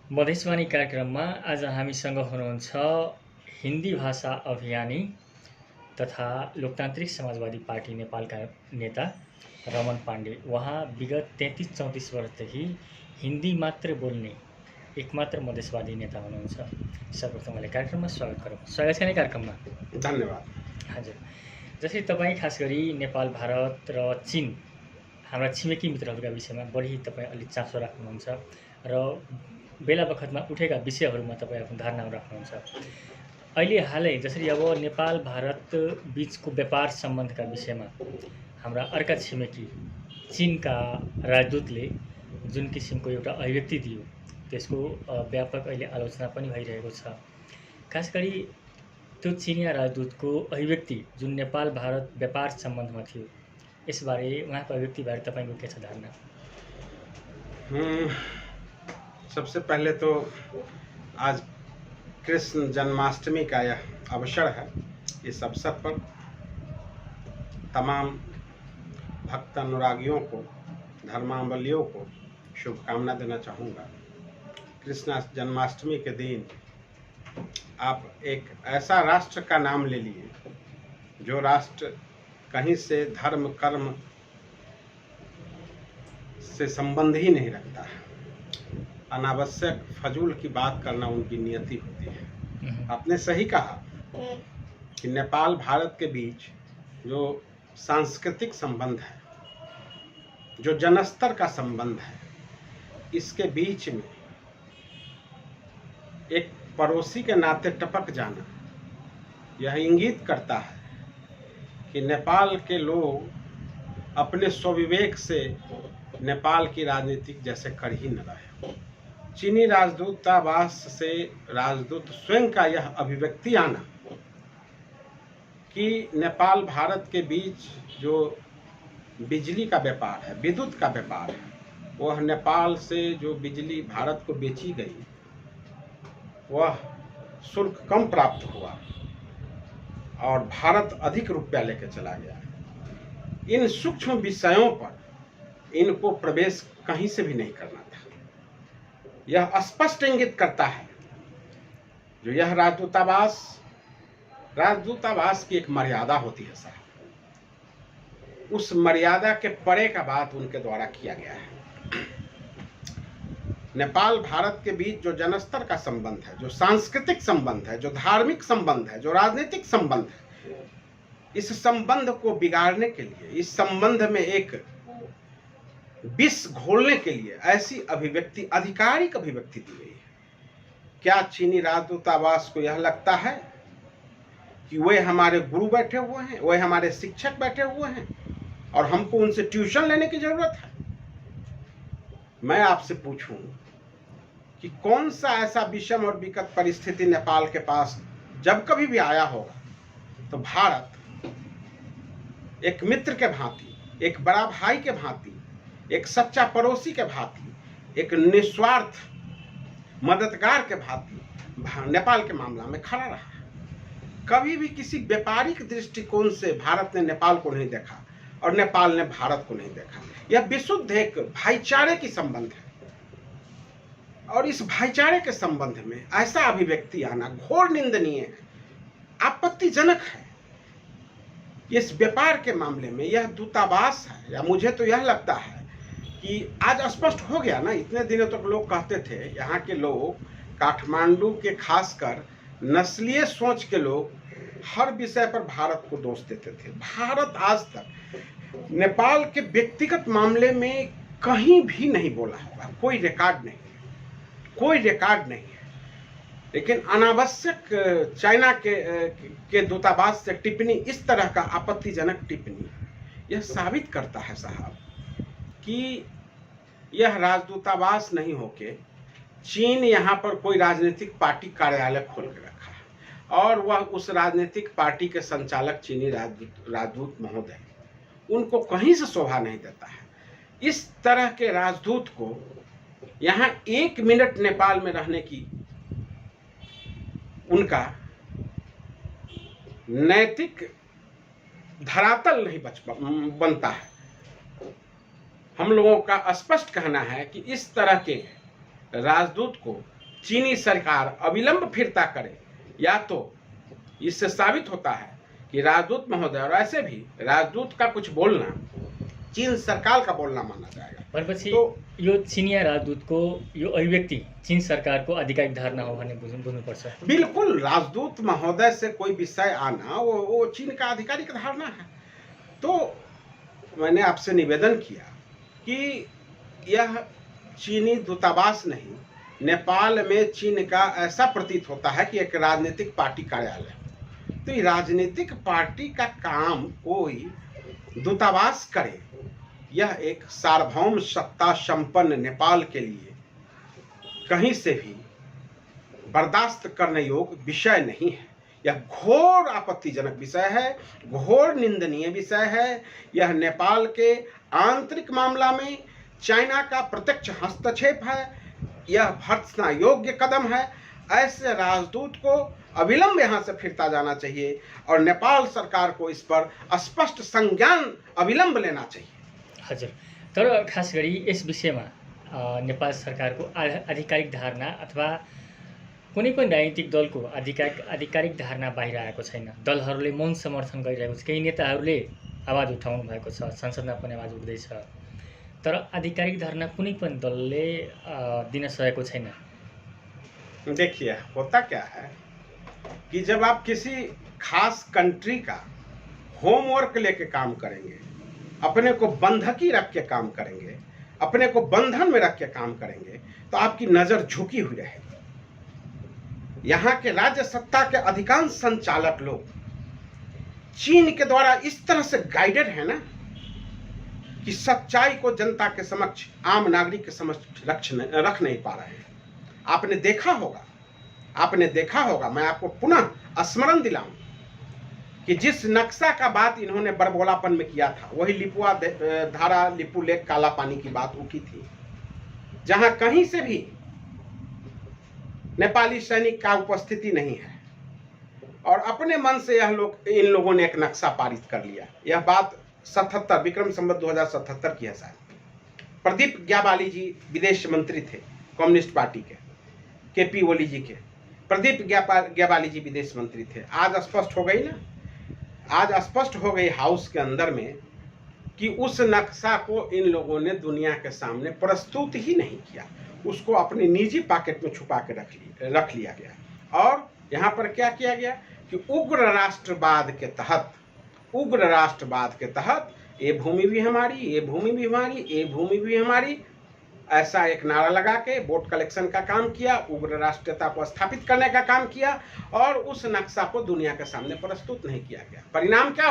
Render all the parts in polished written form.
मधेसवाणी कार्यक्रममा आज हामीसँग हुनुहुन्छ हिन्दी भाषा अभियानी तथा लोकतान्त्रिक समाजवादी पार्टी नेपालका नेता रमन पाण्डे। उहाँ विगत 33-34 वर्षदेखि हिन्दी मात्र बोल्ने एकमात्र मधेसवादी नेता हुनुहुन्छ। सर्वप्रथम उहाँलाई कार्यक्रममा स्वागत गरौँ। स्वागत छ नि कार्यक्रममा। धन्यवाद। हजुर, जसरी तपाईँ खास गरी नेपाल, भारत र चीन हाम्रा छिमेकी मित्रहरूका विषयमा बढी तपाईँ अलिक चासो राख्नुहुन्छ र बेला बखतमा उठेका विषयहरूमा तपाईँ आफ्नो धारणाहरू राख्नुहुन्छ। अहिले हालै जसरी अब नेपाल भारत बिचको व्यापार सम्बन्धका विषयमा हाम्रा अर्का छिमेकी चीनका राजदूतले जुन किसिमको एउटा अभिव्यक्ति दियो त्यसको व्यापक अहिले आलोचना पनि भइरहेको छ। खास गरी त्यो चीनिया राजदूतको अभिव्यक्ति जुन नेपाल भारत व्यापार सम्बन्धमा थियो, यसबारे उहाँको अभिव्यक्तिबारे तपाईँको के छ धारणा? सबसे पहले तो आज कृष्ण जन्माष्टमी का यह अवसर है। इस अवसर पर तमाम भक्त अनुरागियों को, धर्मावलंबियों को शुभकामना देना चाहूँगा। कृष्ण जन्माष्टमी के दिन आप एक ऐसा राष्ट्र का नाम ले लिए जो राष्ट्र कहीं से धर्म कर्म से संबंध ही नहीं रखता है। अनावश्यक फजूल की बात करना उनकी नियति होती है। आपने सही कहा कि नेपाल भारत के बीच जो सांस्कृतिक संबंध है, जो जनस्तर का संबंध है, इसके बीच में एक पड़ोसी के नाते टपक जाना यह इंगित करता है कि नेपाल के लोग अपने स्वविवेक से नेपाल की राजनीति जैसे कर ही न रहे। चीनी राजदूतावास से राजदूत स्वयं का यह अभिव्यक्ति आना कि नेपाल भारत के बीच जो बिजली का व्यापार है, विद्युत का व्यापार है, वह नेपाल से जो बिजली भारत को बेची गई वह शुल्क कम प्राप्त हुआ और भारत अधिक रुपया लेकर चला गया। इन सूक्ष्म विषयों पर इनको प्रवेश कहीं से भी नहीं करना था। यह स्पष्ट इंगित करता है जो यह राजदूतावास की एक मर्यादा होती है साहब, उस मर्यादा के परे का बात उनके द्वारा किया गया है। नेपाल भारत के बीच जो जनस्तर का संबंध है, जो सांस्कृतिक संबंध है, जो धार्मिक संबंध है, जो राजनीतिक संबंध है, इस संबंध को बिगाड़ने के लिए, इस संबंध में एक विष घोलने के लिए ऐसी अभिव्यक्ति, आधिकारिक अभिव्यक्ति दी गई है। क्या चीनी राजदूतावास को यह लगता है कि वे हमारे गुरु बैठे हुए हैं, वे हमारे शिक्षक बैठे हुए हैं और हमको उनसे ट्यूशन लेने की जरूरत है? मैं आपसे पूछूं कि कौन सा ऐसा विषम और विकट परिस्थिति नेपाल के पास जब कभी भी आया होगा तो भारत एक मित्र के भांति, एक बड़ा भाई के भांति, एक सच्चा पड़ोसी के भांति, एक निस्वार्थ मददगार के भांति नेपाल के मामला में खड़ा रहा। कभी भी किसी व्यापारिक दृष्टिकोण से भारत ने नेपाल को नहीं देखा और नेपाल ने भारत को नहीं देखा। यह विशुद्ध एक भाईचारे की संबंध है और इस भाईचारे के संबंध में ऐसा अभिव्यक्ति आना घोर निंदनीय है, आपत्तिजनक है। इस व्यापार के मामले में यह दूतावास है, या मुझे तो यह लगता है कि आज स्पष्ट हो गया ना। इतने दिनों तक लोग कहते थे, यहाँ के लोग, काठमांडू के खासकर नस्लीय सोच के लोग हर विषय पर भारत को दोष देते थे। भारत आज तक नेपाल के व्यक्तिगत मामले में कहीं भी नहीं बोला होगा, कोई रिकॉर्ड नहीं, कोई रिकॉर्ड नहीं है। लेकिन अनावश्यक चाइना के दूतावास से टिप्पणी, इस तरह का आपत्तिजनक टिप्पणी, यह साबित करता है साहब कि यह राजदूतावास नहीं होके चीन यहाँ पर कोई राजनीतिक पार्टी कार्यालय खोल के रखा है और वह उस राजनीतिक पार्टी के संचालक चीनी राजदूत महोदय, उनको कहीं से शोभा नहीं देता है। इस तरह के राजदूत को यहाँ 1 मिनट नेपाल में रहने की उनका नैतिक धरातल नहीं बनता है। हम लोगों का स्पष्ट कहना है कि इस तरह के राजदूत को चीनी सरकार अविलंब फिरता करे, या तो इससे साबित होता है कि राजदूत महोदय, और ऐसे भी राजदूत का कुछ बोलना चीन सरकार का बोलना माना जाएगा। भनेपछि तो यो चिनिया राजदूतको यो अभिव्यक्ति चीन सरकारको आधिकारिक धारणा हो भन्ने बुझ्नुपर्छ। बिल्कुल, राजदूत महोदय से कोई विषय आना वो चीन का आधिकारिक धारणा है। तो मैंने आपसे निवेदन किया कि यह चीनी दूतावास नहीं, नेपाल में चीन का ऐसा प्रतीत होता है कि एक राजनीतिक पार्टी कार्यालय। तो ये राजनीतिक पार्टी का काम कोई दूतावास करे, यह एक सार्वभौम सत्ता संपन्न नेपाल के लिए कहीं से भी बर्दाश्त करने योग्य विषय नहीं है। यह घोर आपत्तिजनक विषय है, घोर निंदनीय विषय है। यह नेपाल के आंतरिक मामला में चाइना का प्रत्यक्ष हस्तक्षेप है। यह भर्त्सना योग्य कदम है। ऐसे राजदूत को अविलंब यहाँ से फिरता जाना चाहिए और नेपाल सरकार को इस पर स्पष्ट संज्ञान अविलंब लेना चाहिए। हजुर, तर खास गरी यस विषयमा नेपाल सरकारको आधिकारिक धारणा अथवा कुनै पनि राजनीतिक दलको आधिकारिक धारणा बाहिर आएको छैन। दलहरूले मौन समर्थन गरिरहेको छ। केही नेताहरूले आवाज उठाउनु भएको छ, संसदमा पनि आवाज उठ्दैछ, तर आधिकारिक धारणा कुनै पनि दलले दिन सकेको छैन। देखिए, होता क्या है कि जब आप किसी खास कंट्री का होमवर्क लेके काम करेंगे, अपने को बंधकी रख के काम करेंगे, अपने को बंधन में रख के काम करेंगे, तो आपकी नजर झुकी हुई रहेगी। यहाँ के राज्य सत्ता के अधिकांश संचालक लोग चीन के द्वारा इस तरह से गाइडेड है ना कि सच्चाई को जनता के समक्ष, आम नागरिक के समक्ष रख नहीं पा रहे हैं। आपने देखा होगा, मैं आपको पुनः स्मरण दिलाऊं कि जिस नक्शा का बात इन्होंने बड़बोलापन में किया था, वही लिपुआ धारा, लिपू लेक, काला पानी की बात उठी थी, जहां कहीं से भी नेपाली सैनिक का उपस्थिति नहीं है और अपने मन से इन लोगों ने एक नक्शा पारित कर लिया। यह बात 77 विक्रम संवत 2077 की है शायद। प्रदीप ग्यावाली जी विदेश मंत्री थे कम्युनिस्ट पार्टी के, केपी ओली जी के। प्रदीप ग्यावाली जी विदेश मंत्री थे। आज स्पष्ट हो गई ना, आज स्पष्ट हो गई हाउस के अंदर में कि उस नक्शा को इन लोगों ने दुनिया के सामने प्रस्तुत ही नहीं किया, उसको अपनी निजी पॉकेट में छुपा के रख लिया गया। और यहाँ पर क्या किया गया कि उग्र राष्ट्रवाद के तहत ये भूमि भी हमारी, ये भूमि भी हमारी, ये भूमि भी हमारी, ऐसा एक नारा लगा के वोट कलेक्शन का काम किया, उग्र राष्ट्रीयता को स्थापित करने का काम किया और उस नक्शा को दुनिया के सामने प्रस्तुत नहीं किया गया। परिणाम क्या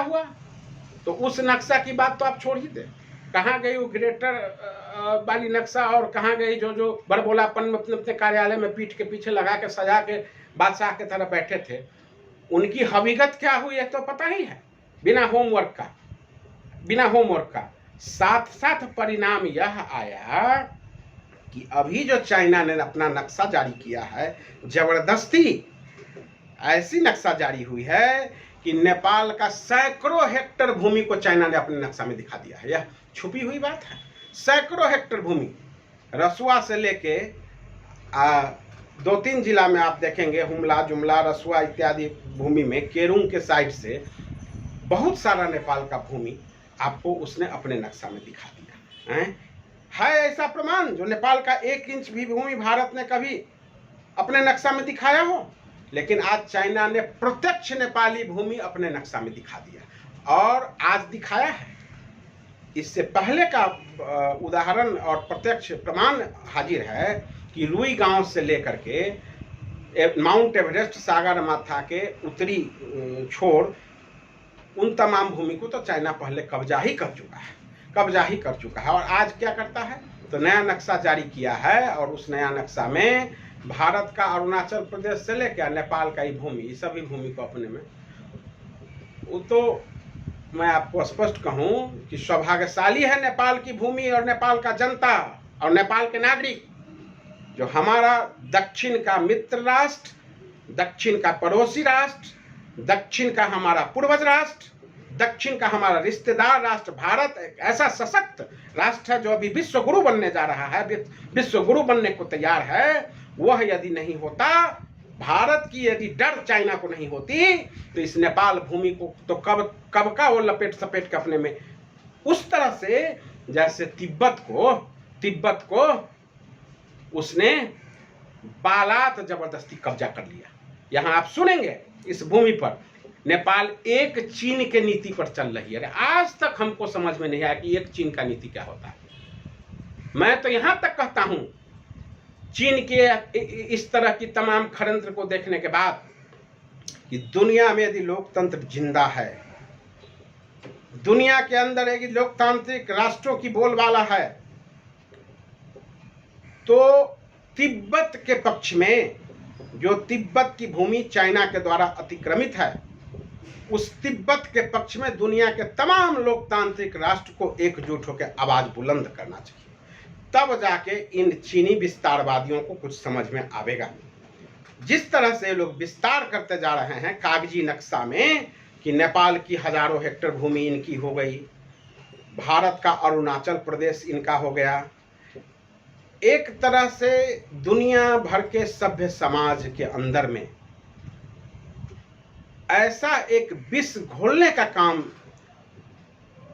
हुआ? तो उस नक्शा की बात तो आप छोड़ ही दे, कहाँ गई वो ग्रेटर वाली नक्शा और कहाँ गई जो बड़बोलापन में अपने कार्यालय में पीठ के पीछे लगा के सजा के बादशाह के तरह बैठे थे, उनकी हकीकत क्या हुई है तो पता ही है। बिना होमवर्क का साथ परिणाम यह आया कि अभी जो चाइना ने अपना नक्शा जारी किया है, जबरदस्ती ऐसी नक्शा जारी हुई है कि नेपाल का सैकड़ों हेक्टेयर भूमि को चाइना ने अपने नक्शा में दिखा दिया है। यह छुपी हुई बात है। सैकड़ों हेक्टेयर भूमि, रसुआ से लेके 2-3 जिला में आप देखेंगे, हुमला, जुमला, रसुआ इत्यादि भूमि में केरुंग के साइड से बहुत सारा नेपाल का भूमि आपको उसने अपने नक्शा में दिखा दिया है ऐसा प्रमाण जो नेपाल का 1 इंच भी भूमि भारत ने कभी अपने नक्शा में दिखाया हो, लेकिन आज चाइना ने प्रत्यक्ष नेपाली भूमि अपने नक्शा में दिखा दिया और आज दिखाया है। इससे पहले का उदाहरण और प्रत्यक्ष प्रमाण हाजिर है कि रुई गांव से लेकर के माउंट एवरेस्ट, सागरमाथा के उत्तरी छोर, उन तमाम भूमि को तो चाइना पहले कब्जा ही कर चुका है। और आज क्या करता है, तो नया नक्शा जारी किया है और उस नया नक्शा में भारत का अरुणाचल प्रदेश से लेकर नेपाल का ही भूमि, सभी भूमि को अपने में, वो तो मैं आपको स्पष्ट कहूं कि सौभाग्यशाली है नेपाल की भूमि और नेपाल का जनता और नेपाल के नागरिक, जो हमारा दक्षिण का मित्र राष्ट्र, दक्षिण का पड़ोसी राष्ट्र, दक्षिण का हमारा पूर्वज राष्ट्र, दक्षिण का हमारा रिश्तेदार राष्ट्र भारत एक ऐसा सशक्त राष्ट्र है जो अभी विश्व गुरु बनने जा रहा है, विश्व गुरु बनने को तैयार है। वह यदि नहीं होता, भारत की यदि डर चाइना को नहीं होती, तो इस नेपाल भूमि को तो कब का वो लपेट सपेट के अपने में, उस तरह से जैसे तिब्बत को उसने बालात जबरदस्ती कब्जा कर लिया। यहाँ आप सुनेंगे इस भूमि पर नेपाल एक चीन के नीति पर चल रही है। आज तक हमको समझ में नहीं आया कि एक चीन का नीति क्या होता है। मैं तो यहां तक कहता हूं, चीन के इस तरह की तमाम षड्यंत्र को देखने के बाद, कि दुनिया में यदि लोकतंत्र जिंदा है, दुनिया के अंदर यदि लोकतांत्रिक राष्ट्रों की बोलबाला है, तो तिब्बत के पक्ष में, जो तिब्बत की भूमि चाइना के द्वारा अतिक्रमित है, उस तिब्बत के पक्ष में दुनिया के तमाम लोकतांत्रिक राष्ट्र को एकजुट होकर आवाज बुलंद करना चाहिए। तब जाके इन चीनी विस्तारवादियों को कुछ समझ में आवेगा। जिस तरह से लोग विस्तार करते जा रहे हैं कागजी नक्शा में, कि नेपाल की हजारों हेक्टेयर भूमि इनकी हो गई, भारत का अरुणाचल प्रदेश इनका हो गया, एक तरह से दुनिया भर के सभ्य समाज के अंदर में ऐसा एक विष घोलने का काम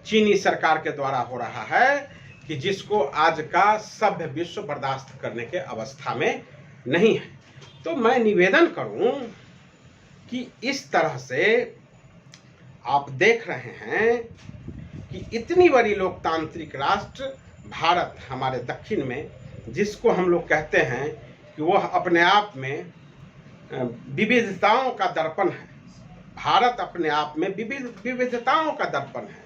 चीनी सरकार के द्वारा हो रहा है कि जिसको आज का सभ्य विश्व बर्दाश्त करने के अवस्था में नहीं है। तो मैं निवेदन करूं कि इस तरह से आप देख रहे हैं कि इतनी बड़ी लोकतांत्रिक राष्ट्र भारत हमारे दक्षिण में, जिसको हम लोग कहते हैं कि वह अपने आप में विविधताओं का दर्पण है। भारत अपने आप में विविधताओं का दर्पण है,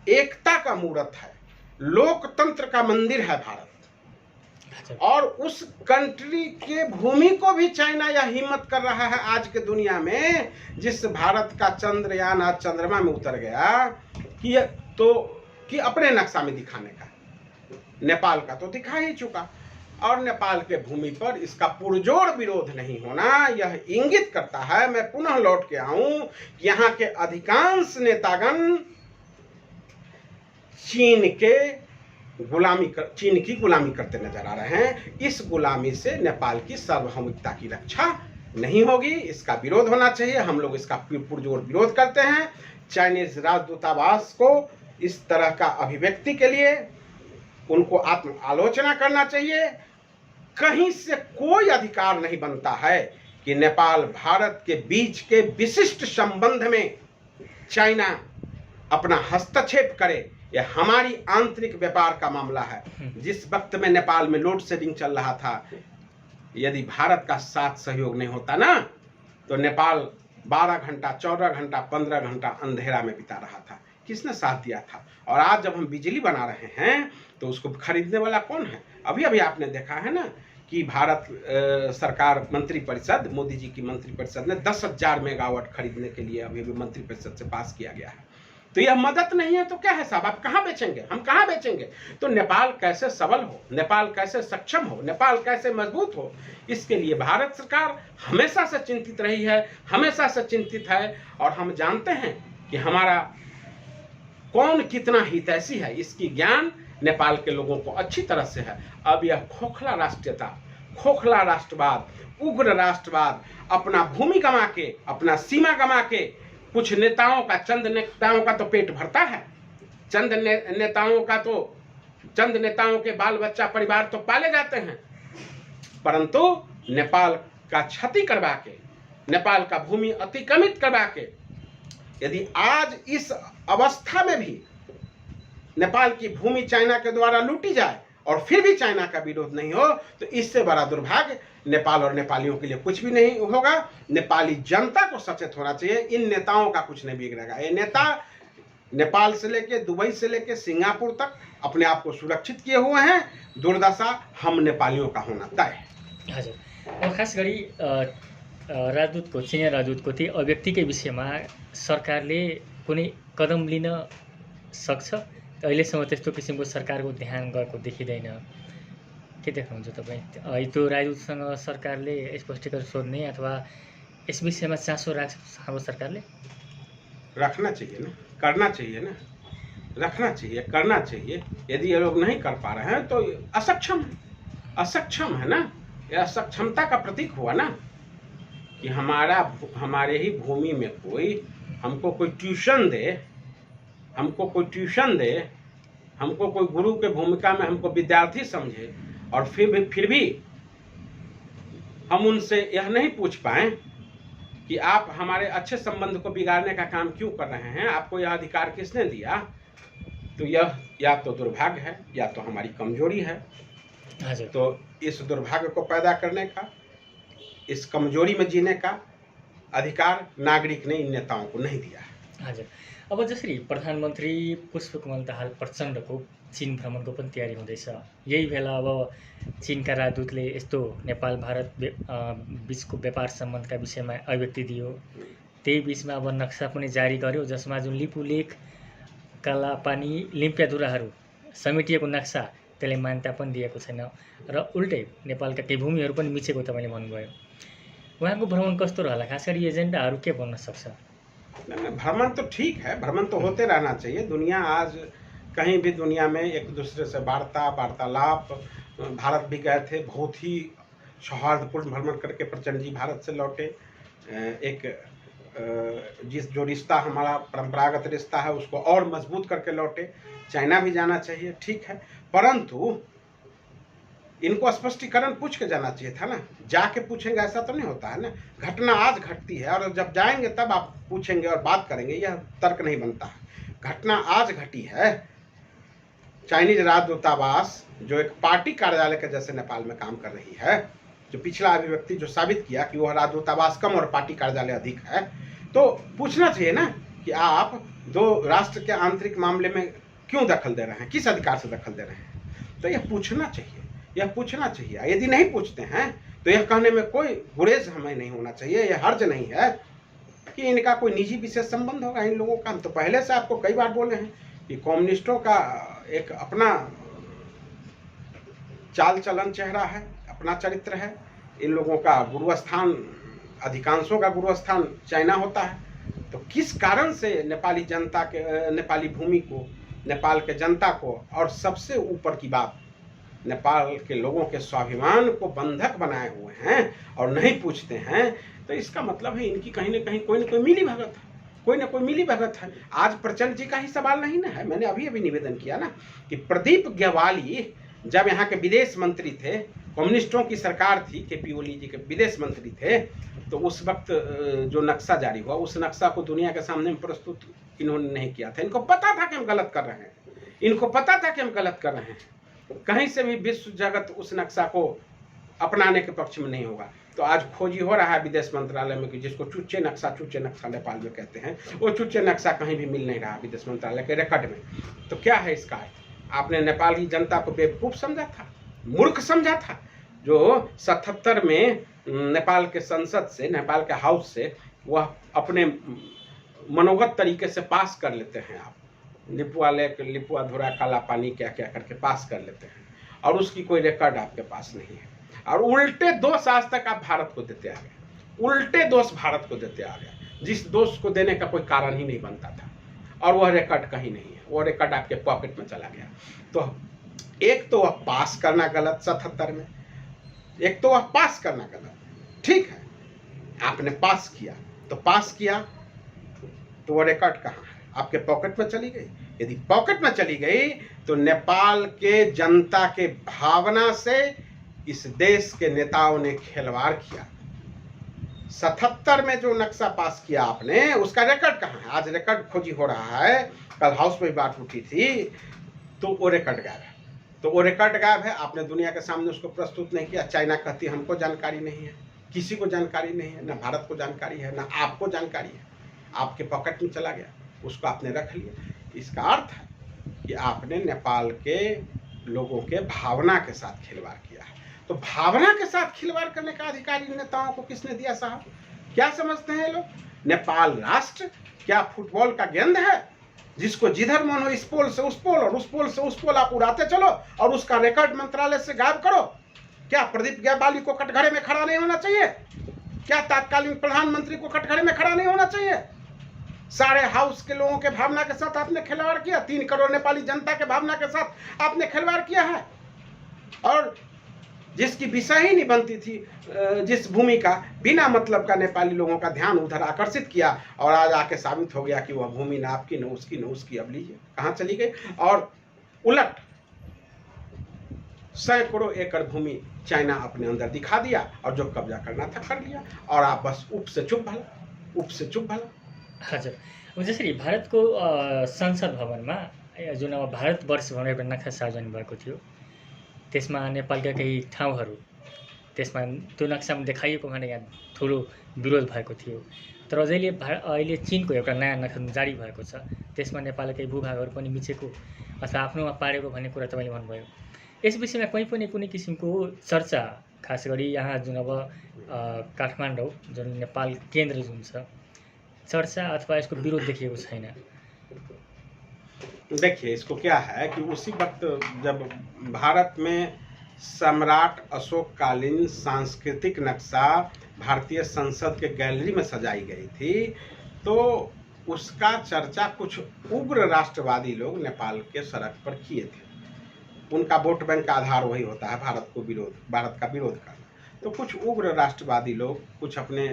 एकता का मूर्त है, लोकतंत्र का मंदिर है भारत। और उस कंट्री के भूमि को भी चाइना यह हिम्मत कर रहा है आज के दुनिया में, जिस भारत का चंद्रयान आज चंद्रमा में उतर गया, कि अपने नक्शा में दिखाने का। नेपाल का तो दिखा ही चुका, और नेपाल के भूमि पर इसका पुरजोर विरोध नहीं होना यह इंगित करता है, मैं पुनः लौट के आऊं, कि यहाँ के अधिकांश नेतागण चीन की गुलामी करते नजर आ रहे हैं। इस गुलामी से नेपाल की सार्वभौमिकता की रक्षा नहीं होगी, इसका विरोध होना चाहिए। हम लोग इसका पुरजोर विरोध करते हैं। चाइनीज राजदूतावास को इस तरह का अभिव्यक्ति के लिए उनको आत्म आलोचना करना चाहिए। कहीं से कोई अधिकार नहीं बनता है कि नेपाल भारत के बीच के विशिष्ट संबंध में चाइना अपना हस्तक्षेप करे। यह हमारी आंतरिक व्यापार का मामला है। जिस वक्त में नेपाल में लोड शेडिंग चल रहा था, यदि भारत का साथ सहयोग नहीं होता ना, तो नेपाल 12 घंटा 14 घंटा 15 घंटा अंधेरा में बिता रहा था। किसने साथ दिया था? और आज जब हम बिजली बना रहे हैं तो उसको खरीदने वाला कौन है? अभी अभी आपने देखा है ना कि भारत सरकार मंत्रिपरिषद, मोदी जी की मंत्रिपरिषद ने 10,000 मेगावाट खरीदने के लिए अभी अभी मंत्रिपरिषद से पास किया गया है। तो यह मदद नहीं है तो क्या है साहब? आप कहाँ बेचेंगे? हम कहाँ बेचेंगे? तो नेपाल कैसे सबल हो, नेपाल कैसे सक्षम हो, नेपाल कैसे मजबूत हो, इसके लिए भारत सरकार हमेशा से चिंतित रही है, हमेशा से चिंतित है। और हम जानते हैं कि हमारा कौन कितना हितैषी है, इसकी ज्ञान नेपाल के लोगों को अच्छी तरह से है। अब यह खोखला राष्ट्रीयता, खोखला राष्ट्रवाद, उग्र राष्ट्रवाद अपना भूमि गंवा के, अपना सीमा गंवा के, कुछ नेताओं का, चंद नेताओं का तो पेट भरता है, चंद नेताओं के बाल बच्चा परिवार तो पाले जाते हैं, परंतु नेपाल का क्षति करवा के, नेपाल का भूमि अतिक्रमित करवा के, यदि आज इस अवस्था में भी नेपाल की भूमि चाइना के द्वारा लूटी जाए और फिर भी चाइना का विरोध नहीं हो, तो इससे बड़ा दुर्भाग्य नेपाल और नेपालियों के लिए कुछ भी नहीं होगा। नेपाली जनता को सचेत होना चाहिए। इन नेताओं का कुछ नहीं बिगड़ेगा। ये नेता नेपाल से लेके, दुबई से लेके सिंगापुर तक अपने आप को सुरक्षित किए हुए हैं। दुर्दशा हम नेपालियों का होना तय है। हजुर, और खास गरी राजदूतको, चिनिया राजदूतको ती अभिव्यक्तिकै विषयमा सरकारले कुनै कदम लिन सक्छ? अहिलेसम्म त्यस्तो किसिमको सरकारको ध्यान गएको देखिँदैन। के देख्नुहुन्छ तपाईँ? त्यो राजदूतसँग सरकारले स्पष्टीकरण सोध्ने अथवा यस विषयमा चासो राख्छ हाम्रो सरकारले? रखना चाहिए ना। करना चाहिए ना, रखना चाहिए, करना चाहिए। यदि ये लोग नहीं कर पा रहे हैं तो असक्षम है ना, ये असक्षमता का प्रतीक हुआ ना कि हमारे ही भूमि में हमको कोई ट्यूशन दे, हमको कोई गुरु के भूमिका में हमको विद्यार्थी समझे, और फिर भी हम उनसे यह नहीं पूछ पाए कि आप हमारे अच्छे संबंध को बिगाड़ने का काम क्यों कर रहे हैं, आपको यह अधिकार किसने दिया। तो यह या तो दुर्भाग्य है या तो हमारी कमजोरी है। तो इस दुर्भाग्य को पैदा करने का, इस कमजोरी में जीने का अधिकार नागरिक ने इन नेताओं को नहीं दिया है। हजुर, अब जसरी प्रधानमन्त्री पुष्पकमल दाहाल प्रचण्डको चीन भ्रमणको पनि तयारी हुँदैछ, यही बेला अब चीनका राजदूतले यस्तो नेपाल भारत बिचको व्यापार सम्बन्धका विषयमा अभिव्यक्ति दियो। त्यही बिचमा अब नक्सा पनि जारी गर्यो, जसमा जुन लिपुलेख, कालापानी, लिम्पियाधुराहरू समेटिएको नक्सा त्यसले मान्यता पनि दिएको छैन र उल्टै नेपालका केही भूमिहरू पनि मिचेको तपाईँले भन्नुभयो। उहाँको भ्रमण कस्तो रहला, खास गरी एजेन्डाहरू के बन्न सक्छ? भ्रमण तो ठीक है, भ्रमण तो होते रहना चाहिए। दुनिया आज कहीं भी दुनिया में एक दूसरे से वार्तालाप, भारत भी गए थे, बहुत ही सौहार्दपूर्ण भ्रमण करके प्रचंड जी भारत से लौटे। जो रिश्ता हमारा परंपरागत रिश्ता है उसको और मजबूत करके लौटे। चाइना भी जाना चाहिए, ठीक है, परंतु इनको स्पष्टीकरण पूछ के जाना चाहिए था ना, जाके पूछेंगे ऐसा तो नहीं होता है ना। घटना आज घटती है और जब जाएंगे तब आप पूछेंगे और बात करेंगे, यह तर्क नहीं बनता है। घटना आज घटी है। चाइनीज राजदूतावास जो एक पार्टी कार्यालय के जैसे नेपाल में काम कर रही है, जो पिछला अभिव्यक्ति जो साबित किया कि वह राजदूतावास कम और पार्टी कार्यालय अधिक है, तो पूछना चाहिए ना कि आप दो राष्ट्र के आंतरिक मामले में क्यों दखल दे रहे हैं, किस अधिकार से दखल दे रहे हैं। तो यह पूछना चाहिए। यदि नहीं पूछते हैं तो यह कहने में कोई गुरेज हमें नहीं होना चाहिए, यह हर्ज नहीं है कि इनका कोई निजी विशेष संबंध होगा इन लोगों का। हम तो पहले से आपको कई बार बोले हैं कि कम्युनिस्टों का एक अपना चाल चलन चेहरा है, अपना चरित्र है। इन लोगों का गुरुस्थान, अधिकांशों का गुरुस्थान चाइना होता है। तो किस कारण से नेपाली जनता के, नेपाली भूमि को, नेपाल के जनता को, और सबसे ऊपर की बात नेपाल के लोगों के स्वाभिमान को बंधक बनाए हुए हैं और नहीं पूछते हैं, तो इसका मतलब है इनकी कहीं न कहीं कोई न कोई मिली भगत है। आज प्रचंड जी का ही सवाल नहीं ना है। मैंने अभी निवेदन किया ना कि प्रदीप ग्यावाली जब यहाँ के विदेश मंत्री थे, कम्युनिस्टों की सरकार थी, केपी ओली जी के विदेश मंत्री थे, तो उस वक्त जो नक्शा जारी हुआ, उस नक्शा को दुनिया के सामने प्रस्तुत इन्होंने नहीं किया था। इनको पता था कि हम गलत कर रहे हैं, कहीं से भी विश्व जगत उस नक्शा को अपनाने के पक्ष में नहीं होगा। तो आज खोजी हो रहा है विदेश मंत्रालय में कि जिसको चुच्चे नक्शा नेपाल में कहते हैं, वो चुच्चे नक्शा कहीं भी मिल नहीं रहा विदेश मंत्रालय के रिकॉर्ड में। तो क्या है इसका अर्थ? आपने नेपाल की जनता को बेवकूफ़ समझा था, मूर्ख समझा था, जो 77 में नेपाल के संसद से, नेपाल के हाउस से वह अपने मनोगत तरीके से पास कर लेते हैं। आप लिपुआधुरा, कालापानी क्या क्या करके पास कर लेते हैं और उसकी कोई रिकॉर्ड आपके पास नहीं है। और उल्टे दोष आज तक आप भारत को देते आ गए, जिस दोष को देने का कोई कारण ही नहीं बनता था, और वह रिकॉर्ड कहीं नहीं है, वो रिकॉर्ड आपके पॉकेट में चला गया। तो एक तो वह पास करना गलत 77 में, एक तो वह पास करना गलत, ठीक है, आपने पास किया तो वो रिकॉर्ड कहाँ है? आपके पॉकेट में चली गई। यदि पॉकेट में चली गई तो नेपाल के जनता के भावना से इस देश के नेताओं ने खिलवाड़ किया। 77 में जो नक्शा पास किया आपने, उसका रिकॉर्ड कहाँ है? आज रिकॉर्ड खोजी हो रहा है, कल हाउस में बात उठी थी, तो वो रिकॉर्ड गायब है। आपने दुनिया के सामने उसको प्रस्तुत नहीं किया। चाइना कहती है हमको जानकारी नहीं है, किसी को जानकारी नहीं है, ना भारत को जानकारी है, ना आपको जानकारी है, आपके पॉकेट में चला गया, उसको आपने रख लिया। इसका अर्थ है कि आपने नेपाल के लोगों के भावना के साथ खिलवाड़ किया है। तो भावना के साथ खिलवाड़ करने का अधिकार इन नेताओं को किसने दिया साहब? क्या समझते हैं लोग? नेपाल राष्ट्र क्या फुटबॉल का गेंद है जिसको जिधर मन हो इस पोल से उस पोल और उस पोल से उस पोल आप उड़ाते चलो और उसका रिकॉर्ड मंत्रालय से गायब करो? क्या प्रदीप ग्यावाली को कटघरे में खड़ा नहीं होना चाहिए? क्या तत्कालीन प्रधानमंत्री को कटघरे में खड़ा नहीं होना चाहिए? सारे हाउस के लोगों के भावना के साथ आपने खिलवाड़ किया, 3 करोड़ नेपाली जनता के भावना के साथ आपने खिलवाड़ किया है। और जिसकी विषय ही नहीं बनती थी, जिस भूमि का बिना मतलब का नेपाली लोगों का ध्यान उधर आकर्षित किया, और आज आके साबित हो गया कि वह भूमि ना आपकी न उसकी न उसकी, अब लीजिए कहाँ चली गई। और उलट सैकड़ों एकड़ भूमि चाइना अपने अंदर दिखा दिया, और जो कब्जा करना था कर लिया, और आप बस उप से चुप भला। हजुर, अब जसरी भारतको संसद भवनमा जुन अब भारतवर्ष भनेर एउटा नक्सा सार्वजनिक भएको थियो, त्यसमा नेपालका केही ठाउँहरू त्यसमा त्यो नक्सामा देखाइएको भनेर यहाँ ठुलो विरोध भएको थियो। तर अहिले चीनको एउटा नयाँ नक्सा जारी भएको छ, त्यसमा नेपालका केही भूभागहरू पनि मिचेको अथवा आफ्नोमा पारेको भन्ने कुरा तपाईँले भन्नुभयो। यस विषयमा कहीँ पनि कुनै किसिमको चर्चा, खास गरी यहाँ जुन अब काठमाडौँ जुन नेपाल केन्द्र जुन छ, चर्चा अथवा इसको विरोध देखिएको छैन। देखिए, इसको क्या है कि उसी वक्त जब भारत में सम्राट अशोककालीन सांस्कृतिक नक्शा भारतीय संसद के गैलरी में सजाई गई थी, तो उसका चर्चा कुछ उग्र राष्ट्रवादी लोग नेपाल के सड़क पर किए थे। उनका वोट बैंक का आधार वही होता है, भारत का विरोध करना। तो कुछ उग्र राष्ट्रवादी लोग कुछ अपने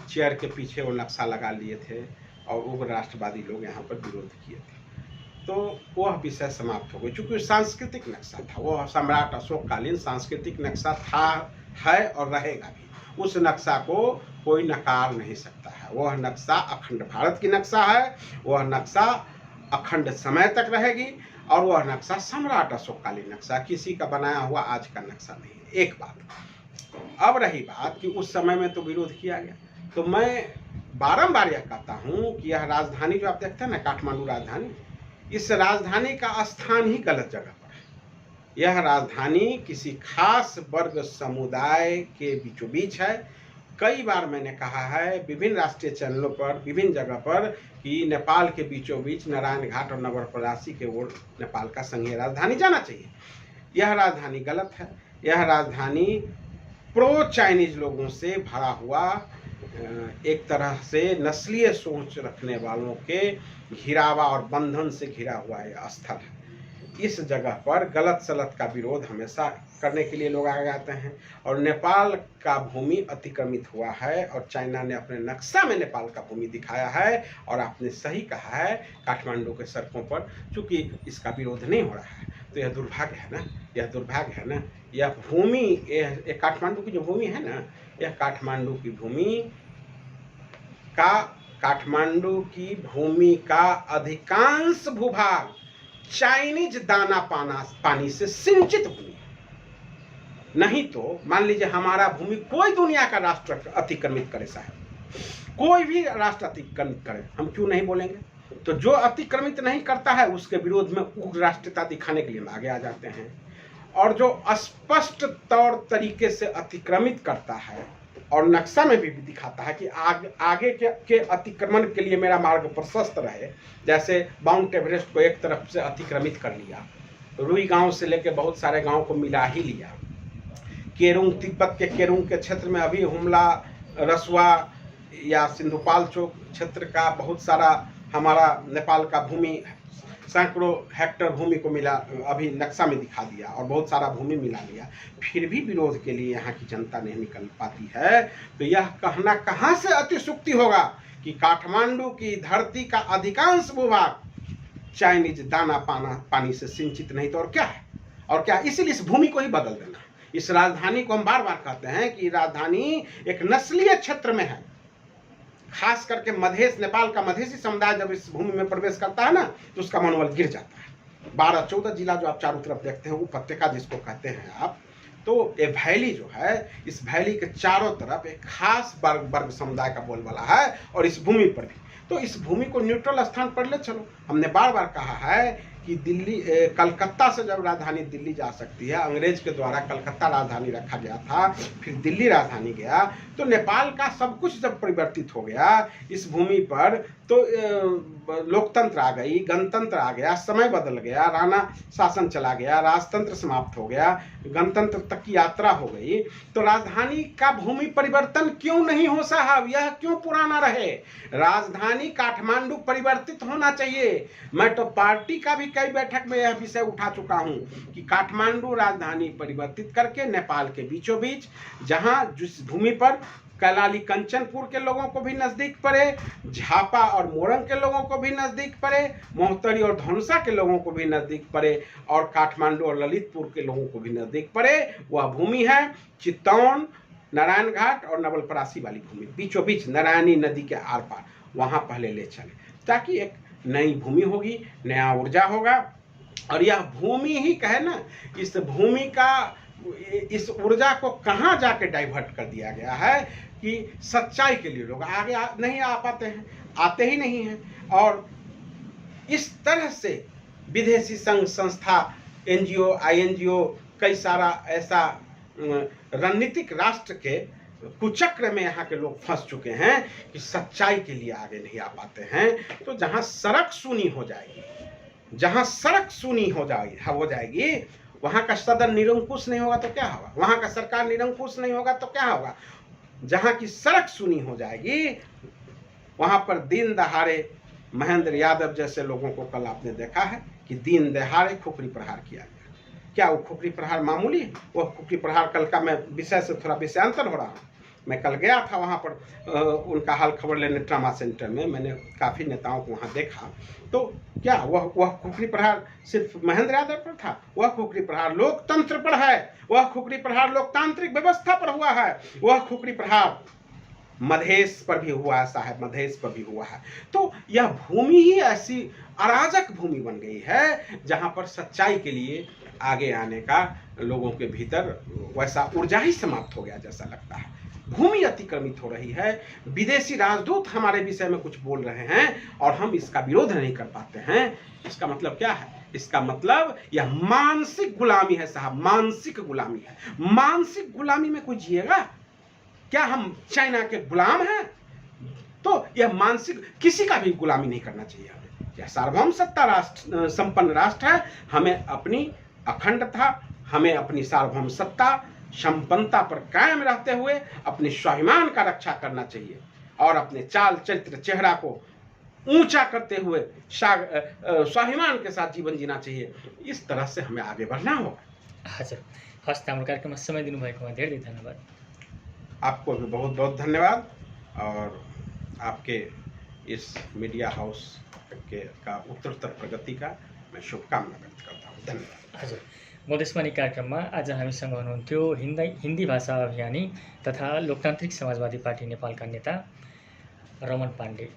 चेयर के पीछे वो नक्शा लगा लिए थे, और उग्र राष्ट्रवादी लोग यहाँ पर विरोध किए थे। तो वह विषय समाप्त हो गई, चूँकि सांस्कृतिक नक्शा था, वह सम्राट अशोककालीन सांस्कृतिक नक्शा था, है और रहेगा भी। उस नक्शा को कोई नकार नहीं सकता है। वह नक्शा अखंड भारत की नक्शा है, वह नक्शा अखंड समय तक रहेगी, और वह नक्शा सम्राट अशोककालीन नक्शा, किसी का बनाया हुआ आज का नक्शा नहीं है। एक बात। अब रही बात कि उस समय में तो विरोध किया गया, तो मैं बारंबार यह कहता हूँ कि यह राजधानी जो आप देखते हैं ना, काठमांडू राजधानी, इस राजधानी का स्थान ही गलत जगह पर है। यह राजधानी किसी खास वर्ग समुदाय के बीचों बीच है। कई बार मैंने कहा है विभिन्न राष्ट्रीय चैनलों पर, विभिन्न जगह पर, कि नेपाल के बीचों बीच नारायण घाट और नवलपरासी के ओर नेपाल का संघीय राजधानी जाना चाहिए। यह राजधानी गलत है। यह राजधानी प्रो चाइनीज लोगों से भरा हुआ, एक तरह से नस्लीय सोच रखने वालों के घिरावा और बंधन से घिरा हुआ यह स्थल है। इस जगह पर गलत सलत का विरोध हमेशा करने के लिए लोग आ जाते हैं, और नेपाल का भूमि अतिक्रमित हुआ है, और चाइना ने अपने नक्शा में नेपाल का भूमि दिखाया है। और आपने सही कहा है, काठमांडू के सड़कों पर चूंकि इसका विरोध नहीं हो रहा है, तो यह दुर्भाग्य है ना, यह दुर्भाग्य है ना। यह भूमि, यह काठमांडू की जो भूमि है ना, यह काठमांडू की भूमि का अधिकांश भूभाग चाइनीज दाना पानी से सिंचित भूमि है। नहीं तो मान लीजिए हमारा भूमि कोई दुनिया का राष्ट्र अतिक्रमित करे, साहब, कोई भी राष्ट्र अतिक्रमित करे, हम क्यों नहीं बोलेंगे? तो जो अतिक्रमित नहीं करता है उसके विरोध में उग्र राष्ट्रीयता दिखाने के लिए हम आगे आ जाते हैं, और जो स्पष्ट तौर तरीके से अतिक्रमित करता है और नक्शा में भी दिखाता है कि आगे के अतिक्रमण के लिए मेरा मार्ग प्रशस्त रहे, जैसे माउंट एवरेस्ट को एक तरफ से अतिक्रमित कर लिया, रुई गांव से लेकर बहुत सारे गांव को मिला ही लिया, केरुंग, तिब्बत के केरुंग के क्षेत्र में अभी हुमला, रसुआ या सिंधुपाल चौक क्षेत्र का बहुत सारा हमारा नेपाल का भूमि, सैकड़ों हेक्टर भूमि को मिला, अभी नक्शा में दिखा दिया, और बहुत सारा भूमि मिला लिया। फिर भी विरोध के लिए यहाँ की जनता नहीं निकल पाती है। तो यह कहना कहाँ से अतिशुक्ति होगा कि काठमांडू की धरती का अधिकांश भूभाग चाइनीज दाना पानी से सिंचित नहीं तो और क्या है? और क्या? इसीलिए इस भूमि को ही बदल देना। इस राजधानी को हम बार बार कहते हैं कि राजधानी एक नस्लीय क्षेत्र में है, खास करके मधेश, नेपाल का मधेसी समुदाय जब इस भूमि में प्रवेश करता है ना, तो उसका मनोबल गिर जाता है। 12-14 जिला जो आप चारों तरफ देखते हैं, उपत्यका जिसको कहते हैं आप, तो ये वैली जो है, इस वैली के चारों तरफ एक खास वर्ग समुदाय का बोलबाला है, और इस भूमि पर भी। तो इस भूमि को न्यूट्रल स्थान पर ले चलो। हमने बार बार कहा है कि दिल्ली कलकत्ता से जब राजधानी दिल्ली जा सकती है, अंग्रेज के द्वारा कलकत्ता राजधानी रखा गया था, फिर दिल्ली राजधानी गया, तो नेपाल का सब कुछ जब परिवर्तित हो गया इस भूमि पर, तो लोकतंत्र आ गई, गणतंत्र आ गया, समय बदल गया, राणा शासन चला गया, राजतंत्र समाप्त हो गया, गणतंत्र तक की यात्रा हो गई, तो राजधानी का भूमि परिवर्तन क्यों नहीं हो साहब? यह क्यों पुराना रहे? राजधानी काठमांडू परिवर्तित होना चाहिए। मैं तो पार्टी का भी कई बैठक में यह विषय उठा चुका हूं कि काठमांडू राजधानी परिवर्तित करके नेपाल के बीचों बीच, जहां जिस भूमि पर कैलाली कंचनपुर के लोगों को भी नजदीक पड़े, झापा और मोरंग के लोगों को भी नजदीक पड़े, मोहतरी और धनुषा के लोगों को भी नजदीक पड़े, और काठमांडू और ललितपुर के लोगों को भी नजदीक पड़े, वह भूमि है चित्तौन, नारायण घाट और नवलपरासी वाली भूमि, बीचों बीच नारायणी नदी के आर पार, वहां पहले ले चले, ताकि एक नई भूमि होगी, नया ऊर्जा होगा। और यह भूमि ही कहे ना, इस भूमि का, इस ऊर्जा को कहाँ जाके डाइवर्ट कर दिया गया है कि सच्चाई के लिए लोग आगे नहीं आ पाते हैं, आते ही नहीं हैं। और इस तरह से विदेशी संघ संस्था, एनजीओ, आईएनजीओ, कई सारा ऐसा रणनीतिक राष्ट्र के कुचक्र में यहाँ के लोग फंस चुके हैं कि सच्चाई के लिए आगे नहीं आ पाते हैं। तो जहाँ सड़क सूनी हो जाएगी, जहाँ सड़क सूनी हो जाएगी, वहाँ का सदन निरंकुश नहीं होगा तो क्या होगा? वहाँ का सरकार निरंकुश नहीं होगा तो क्या होगा? जहाँ की सड़क सूनी हो जाएगी, वहाँ पर दिन दहाड़े महेंद्र यादव जैसे लोगों को कल आपने देखा है कि दिन दहाड़े खुखरी प्रहार किया गया। क्या वो खुखरी प्रहार मामूली है? वह खुखरी प्रहार, कल का मैं विषय से थोड़ा विषयांतर हो रहा हूँ, मैं कल गया था वहाँ पर उनका हाल खबर लेने ट्रामा सेंटर में, मैंने काफ़ी नेताओं को वहाँ देखा। तो क्या वह खुखरी प्रहार सिर्फ महेंद्र यादव पर था? वह खुखरी प्रहार लोकतंत्र पर है, वह खुखरी प्रहार लोकतांत्रिक व्यवस्था पर हुआ है, वह खुखरी प्रहार मधेश पर भी हुआ है साहब, मधेश पर भी हुआ है। तो यह भूमि ही ऐसी अराजक भूमि बन गई है जहाँ पर सच्चाई के लिए आगे आने का लोगों के भीतर वैसा ऊर्जा ही समाप्त हो गया जैसा लगता है। भूमि अतिक्रमित हो रही है, विदेशी राजदूत हमारे विषय में कुछ बोल रहे हैं और हम इसका विरोध नहीं कर पाते हैं। इसका मतलब क्या है? इसका मतलब यह मानसिक गुलामी है साहब, मानसिक गुलामी है। मानसिक गुलामी में कोई जिएगा क्या? हम चाइना के गुलाम हैं? तो यह मानसिक, किसी का भी गुलामी नहीं करना चाहिए हमें। यह सार्वभौम सत्ता राष्ट्र, संपन्न राष्ट्र है। हमें अपनी अखंडता, हमें अपनी सार्वभौम सत्ता संपन्नता पर कायम रहते हुए अपने स्वाभिमान का रक्षा करना चाहिए और अपने चाल चरित्र चेहरा को ऊंचा करते हुए स्वाभिमान के साथ जीवन जीना चाहिए। इस तरह से हमें आगे बढ़ना होगा। हजुर, हस्, हाम्रो कार्यक्रममा समय दिनुभएकोमा धेरै धन्यवाद। आपको भी बहुत बहुत धन्यवाद और आपके इस मीडिया हाउस का उत्तरोत्तर प्रगति का मैं शुभकामना व्यक्त करता हूँ। धन्यवाद। हजुर, मधेसवाणी कार्यक्रममा आज हामीसँग हुनुहुन्थ्यो हिन्दी भाषा अभियानी तथा लोकतान्त्रिक समाजवादी पार्टी नेपालका नेता रमन पाण्डे।